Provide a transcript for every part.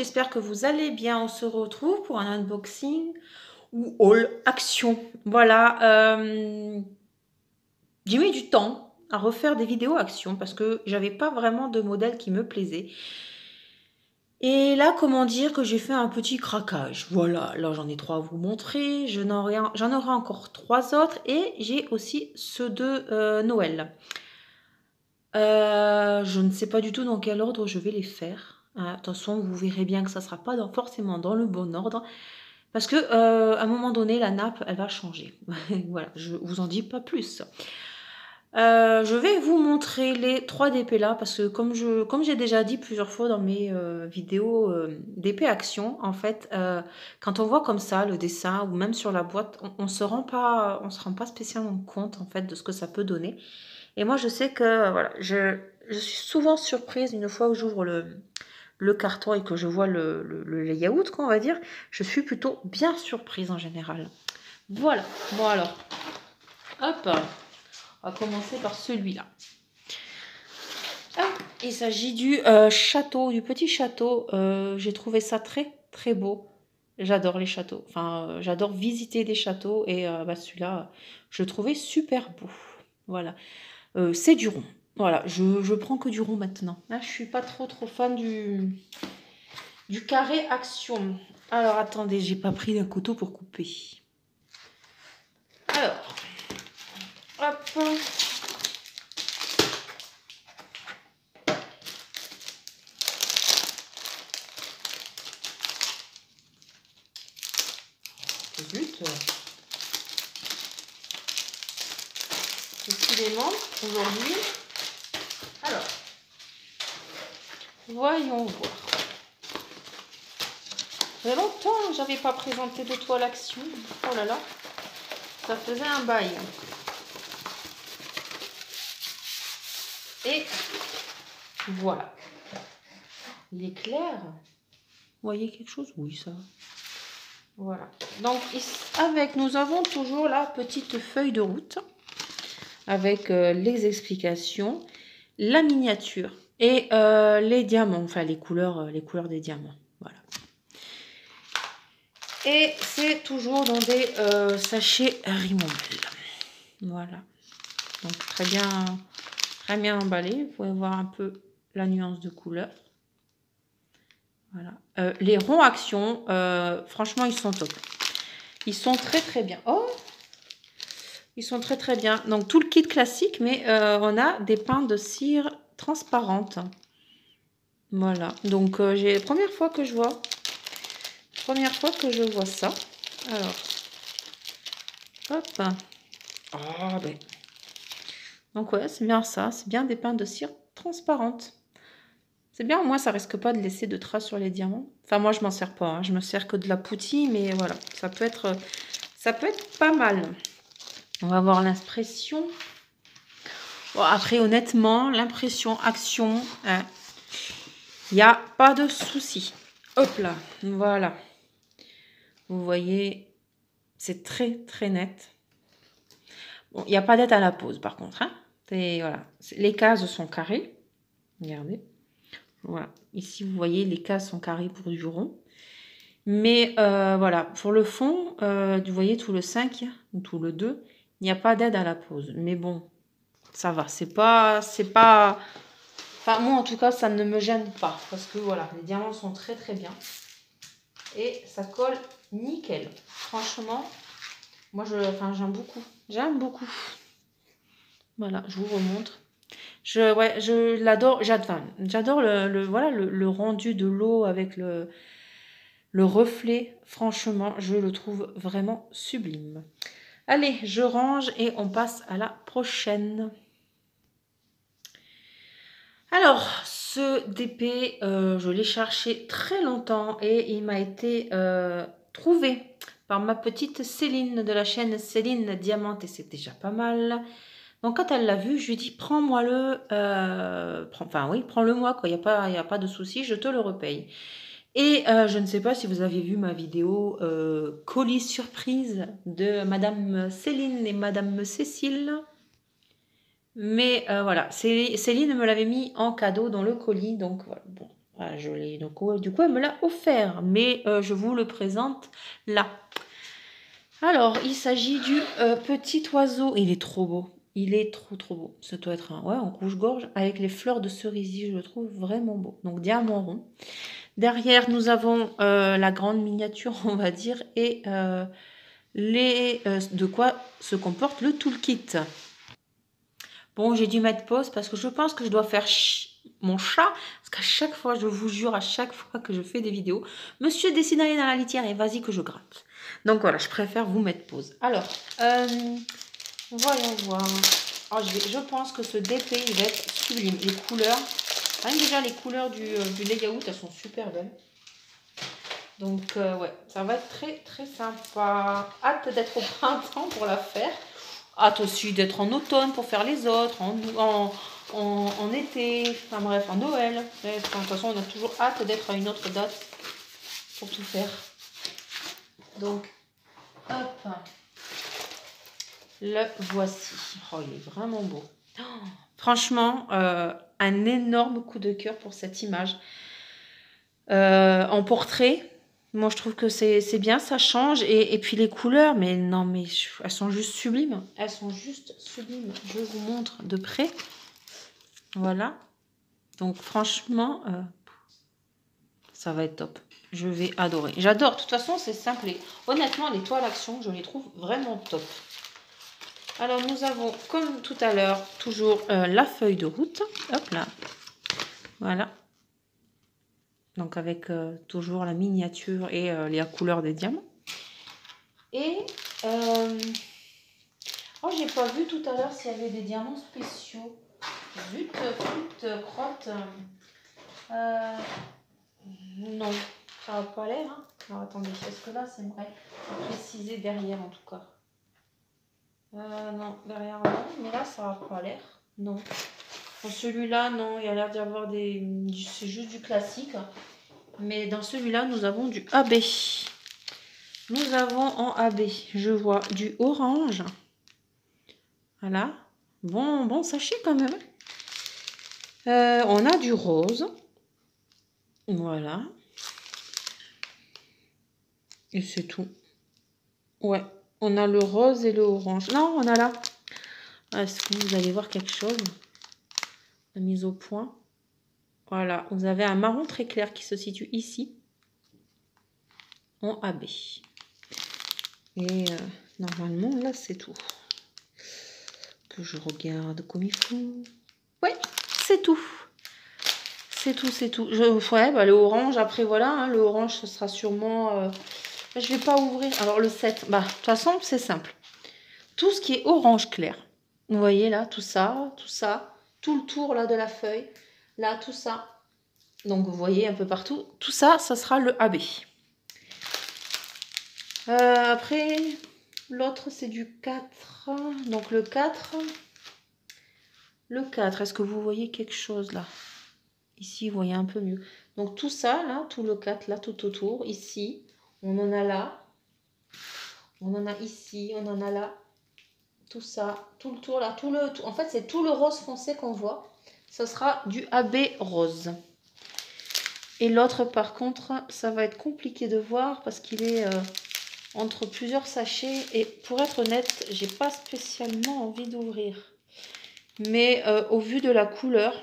j'espère que vous allez bien. On se retrouve pour un unboxing ou haul action. Voilà, j'ai mis du temps à refaire des vidéos action parce que j'avais pas vraiment de modèle qui me plaisait. Et là, comment dire que j'ai fait un petit craquage. Voilà, là j'en ai 3 à vous montrer. J'en aurai encore 3 autres et j'ai aussi ceux de Noël. Je ne sais pas du tout dans quel ordre je vais les faire. Attention, vous verrez bien que ça ne sera pas forcément dans le bon ordre. Parce que à un moment donné, la nappe, elle va changer. Voilà, je vous en dis pas plus. Je vais vous montrer les 3 DP là, parce que comme j'ai déjà dit plusieurs fois dans mes vidéos DP Action, en fait, quand on voit comme ça le dessin, ou même sur la boîte, on se rend pas spécialement compte en fait de ce que ça peut donner. Et moi, je sais que voilà, je suis souvent surprise une fois que j'ouvre le carton et que je vois le layout, quoi, on va dire. Je suis plutôt bien surprise en général. Voilà. Bon alors, hop, on va commencer par celui-là. Il s'agit du château, du petit château. J'ai trouvé ça très très beau. J'adore les châteaux. Enfin, j'adore visiter des châteaux et celui-là, je le trouvais super beau. Voilà. C'est du rond. Voilà, je prends que du rond maintenant. Là, je suis pas trop fan du carré action. Alors, attendez, j'ai pas pris un couteau pour couper. Alors, hop. Zut. Décidément, aujourd'hui. Alors, voyons voir. Ça fait longtemps que j'avais pas présenté de toile action. Oh là là, ça faisait un bail. Et voilà. Il est clair. Vous voyez quelque chose? Oui, ça. Voilà. Donc, nous avons toujours la petite feuille de route avec les explications, la miniature et les diamants, enfin les couleurs des diamants. Voilà. Et c'est toujours dans des sachets Rimobel. Voilà. Donc très bien emballé. Vous pouvez voir un peu la nuance de couleur. Voilà. Les ronds action, franchement, ils sont top. Ils sont très très bien. Oh, ils sont très très bien. Donc tout le kit classique, mais on a des pinces de cire transparentes. Voilà. Donc j'ai première fois que je vois ça. Alors, hop. Oh, ben. Donc ouais, c'est bien ça. C'est bien des pinces de cire transparentes. C'est bien, au moins ça risque pas de laisser de traces sur les diamants. Enfin, moi je m'en sers pas, hein. Je me sers que de la poutille, mais voilà, ça peut être pas mal. On va voir l'impression. Bon, après, honnêtement, l'impression action, il n'y a pas de souci. Hop là, voilà. Vous voyez, c'est très très net. Bon, il n'y a pas d'aide à la pose par contre, hein. Voilà. Les cases sont carrées. Regardez. Voilà, ici vous voyez les cases sont carrées pour du rond. Mais voilà, pour le fond, vous voyez tout le 5 ou tout le 2, il n'y a pas d'aide à la pose. Mais bon, ça va, c'est pas... Enfin, moi en tout cas, ça ne me gêne pas. Parce que voilà, les diamants sont très très bien. Et ça colle nickel. Franchement, moi j'aime beaucoup. J'aime beaucoup. Voilà, je vous remontre. Je l'adore, j'adore le rendu de l'eau avec le reflet. Franchement, je le trouve vraiment sublime. Allez, je range et on passe à la prochaine. Alors, ce DP, je l'ai cherché très longtemps et il m'a été trouvé par ma petite Céline de la chaîne Céline Diamante et c'est déjà pas mal. Donc quand elle l'a vu, je lui ai dit prends-moi-le, prends-le-moi, quoi. Il y a pas de souci, je te le repaye. Et je ne sais pas si vous avez vu ma vidéo colis surprise de Madame Céline et Madame Cécile. Mais voilà, Céline me l'avait mis en cadeau dans le colis, donc voilà. Bon, Voilà, je l'ai, donc ouais, du coup, elle me l'a offert, mais je vous le présente là. Alors, il s'agit du petit oiseau. Il est trop beau. Il est trop beau. Ça doit être un, ouais, en rouge-gorge avec les fleurs de cerisier. Je le trouve vraiment beau. Donc, diamant rond. Derrière, nous avons la grande miniature, on va dire, et de quoi se comporte le toolkit. Bon, j'ai dû mettre pause parce que je pense que je dois faire mon chat. Parce qu'à chaque fois, je vous jure, à chaque fois que je fais des vidéos, monsieur décide d'aller dans la litière et vas-y que je gratte. Donc voilà, je préfère vous mettre pause. Alors, voyons voir. Oh, je pense que ce DP, il va être sublime. Les couleurs, rien que déjà les couleurs du layout, elles sont super belles. Donc ouais, ça va être très sympa. Hâte d'être au printemps pour la faire. Hâte aussi d'être en automne pour faire les autres, en été, enfin bref, en Noël. De toute façon, on a toujours hâte d'être à une autre date pour tout faire. Donc, hop, le voici. Oh, il est vraiment beau. Oh, franchement, un énorme coup de cœur pour cette image. En portrait, moi je trouve que c'est bien, ça change. Et puis les couleurs, mais non, mais elles sont juste sublimes. Elles sont juste sublimes. Je vous montre de près. Voilà. Donc franchement, ça va être top. Je vais adorer. J'adore. De toute façon, c'est simple. Et honnêtement, les toiles action, je les trouve vraiment top. Alors, nous avons, comme tout à l'heure, toujours la feuille de route. Hop là. Voilà. Donc, avec toujours la miniature et la couleur des diamants. Et, oh, j'ai pas vu tout à l'heure s'il y avait des diamants spéciaux. Zut, crotte. Non, ça n'a pas l'air. Hein. Alors, attendez, est-ce que là, c'est vrai? Préciser derrière, en tout cas. Non, derrière, non. Mais là, ça n'a pas l'air. Non. Dans celui-là, non, il y a l'air d'y avoir c'est juste du classique. Mais dans celui-là, nous avons du AB. Nous avons en AB, je vois du orange. Voilà. Bon sachet quand même. On a du rose. Voilà. Et c'est tout. Ouais. On a le rose et le orange. Non, on a là. Est-ce que vous allez voir quelque chose? La mise au point. Voilà. Vous avez un marron très clair qui se situe ici. En AB. Et normalement, là, c'est tout. Que je regarde comme il faut. Ouais, c'est tout. C'est tout. Ouais, bah, le orange, après, voilà. Hein, le orange, ce sera sûrement... je vais pas ouvrir. Alors, le 7, bah, de toute façon, c'est simple. Tout ce qui est orange clair. Vous voyez, là, tout ça. Tout le tour, là, de la feuille. Là, tout ça. Donc, vous voyez un peu partout. Tout ça, ça sera le AB. Après, l'autre, c'est du 4. Donc, le 4... Le 4, est-ce que vous voyez quelque chose là? Ici, vous voyez un peu mieux. Donc tout ça, là, tout le 4, là, tout autour, ici, on en a là. On en a ici, on en a là. Tout ça, tout le tour là, en fait, c'est tout le rose foncé qu'on voit. Ce sera du AB rose. Et l'autre, par contre, ça va être compliqué de voir parce qu'il est entre plusieurs sachets. Et pour être honnête, j'ai pas spécialement envie d'ouvrir. Mais au vu de la couleur,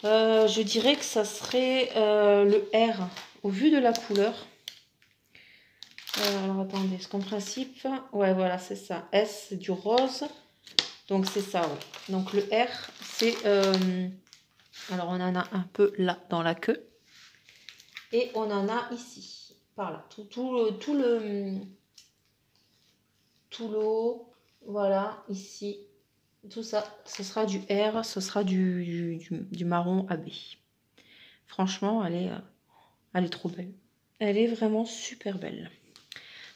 je dirais que ça serait le R. Au vu de la couleur. Alors attendez, est-ce qu'en principe... Ouais, voilà, c'est ça. S, c'est du rose. Donc c'est ça, ouais. Donc le R, c'est... alors on en a un peu là, dans la queue. Et on en a ici, par là. Tout le haut, voilà, ici. Tout ça, ce sera du R, ce sera du marron AB. Franchement, elle est trop belle. Elle est vraiment super belle.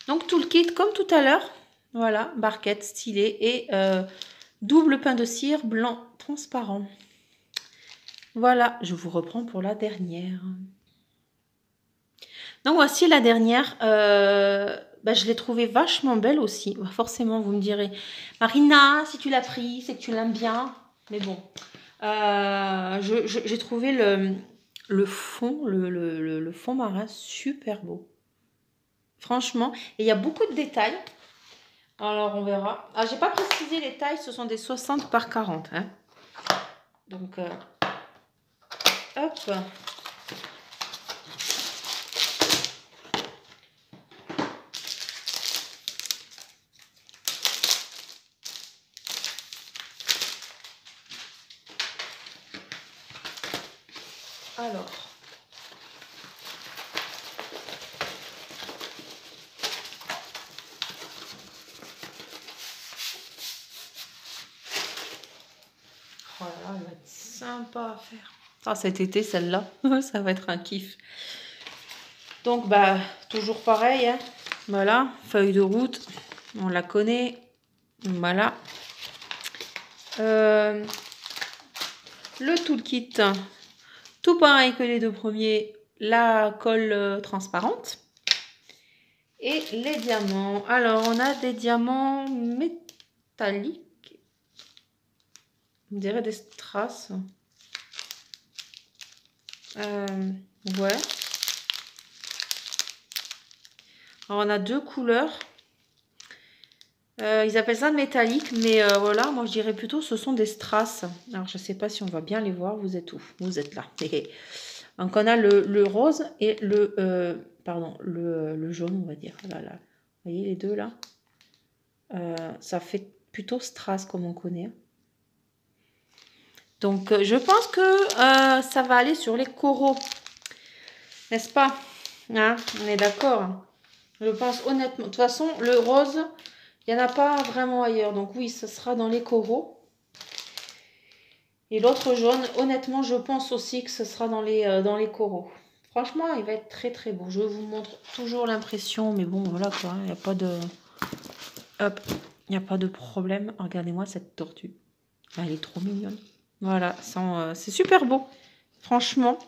Donc tout le kit comme tout à l'heure. Voilà, barquette stylée et double pain de cire blanc transparent. Voilà, je vous reprends pour la dernière. Donc voici la dernière. Je l'ai trouvée vachement belle aussi. Forcément, vous me direz, Marina, si tu l'as pris, c'est que tu l'aimes bien. Mais bon, J'ai trouvé le fond, le fond marin super beau. Franchement, et il y a beaucoup de détails. Alors, on verra. Ah, j'ai pas précisé les tailles, ce sont des 60 par 40. Hein. Donc, hop. Alors. Oh là là, elle va être sympa à faire. Ah, cet été, celle-là, ça va être un kiff. Donc, bah, toujours pareil. Hein. Voilà, feuille de route. On la connaît. Voilà. Le toolkit. Tout pareil que les deux premiers. La colle transparente. Et les diamants. Alors, on a des diamants métalliques. On dirait des strass. Ouais. Alors, on a deux couleurs. Ils appellent ça métallique, mais voilà, moi je dirais plutôt ce sont des strass. Alors, je ne sais pas si on va bien les voir. Vous êtes où? Vous êtes là. Donc, on a le rose et le jaune, on va dire. Là, là. Vous voyez les deux là? Ça fait plutôt strass comme on connaît. Donc, je pense que ça va aller sur les coraux. N'est-ce pas? Hein, on est d'accord. Je pense honnêtement. De toute façon, le rose, il n'y en a pas vraiment ailleurs. Donc oui, ce sera dans les coraux. Et l'autre jaune, honnêtement, je pense aussi que ce sera dans les coraux. Franchement, il va être très très beau. Je vous montre toujours l'impression. Mais bon, voilà quoi. Il n'y a pas de... Hop. Il n'y a pas de problème. Regardez-moi cette tortue. Elle est trop mignonne. Voilà. C'est super beau. Franchement.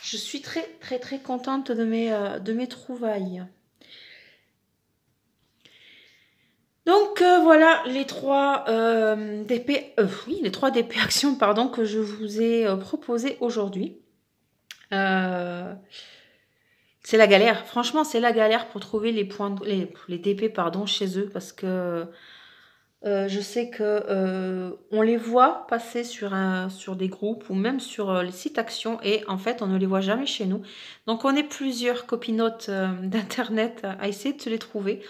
Je suis très très très contente de mes trouvailles. Donc voilà les trois DP, les 3 DP actions pardon, que je vous ai proposées aujourd'hui. C'est la galère, franchement c'est la galère pour trouver les points, les DP pardon, chez eux parce que je sais que on les voit passer sur des groupes ou même sur les sites actions et en fait on ne les voit jamais chez nous. Donc on est plusieurs copinotes d'internet à essayer de se les trouver.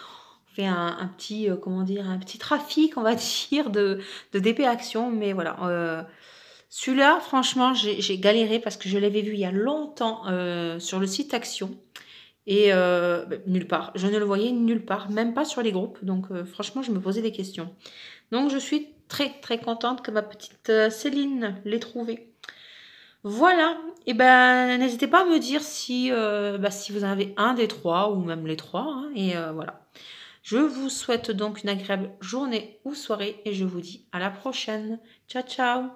On fait un petit comment dire, un petit trafic on va dire de DP actions, mais voilà. Celui-là franchement j'ai galéré parce que je l'avais vu il y a longtemps sur le site action. Et nulle part. Je ne le voyais nulle part, même pas sur les groupes. Donc franchement, je me posais des questions. Donc je suis très très contente que ma petite Céline l'ait trouvé. Voilà. Et ben n'hésitez pas à me dire si vous en avez un des 3 ou même les 3. Hein, et voilà. Je vous souhaite donc une agréable journée ou soirée et je vous dis à la prochaine. Ciao ciao.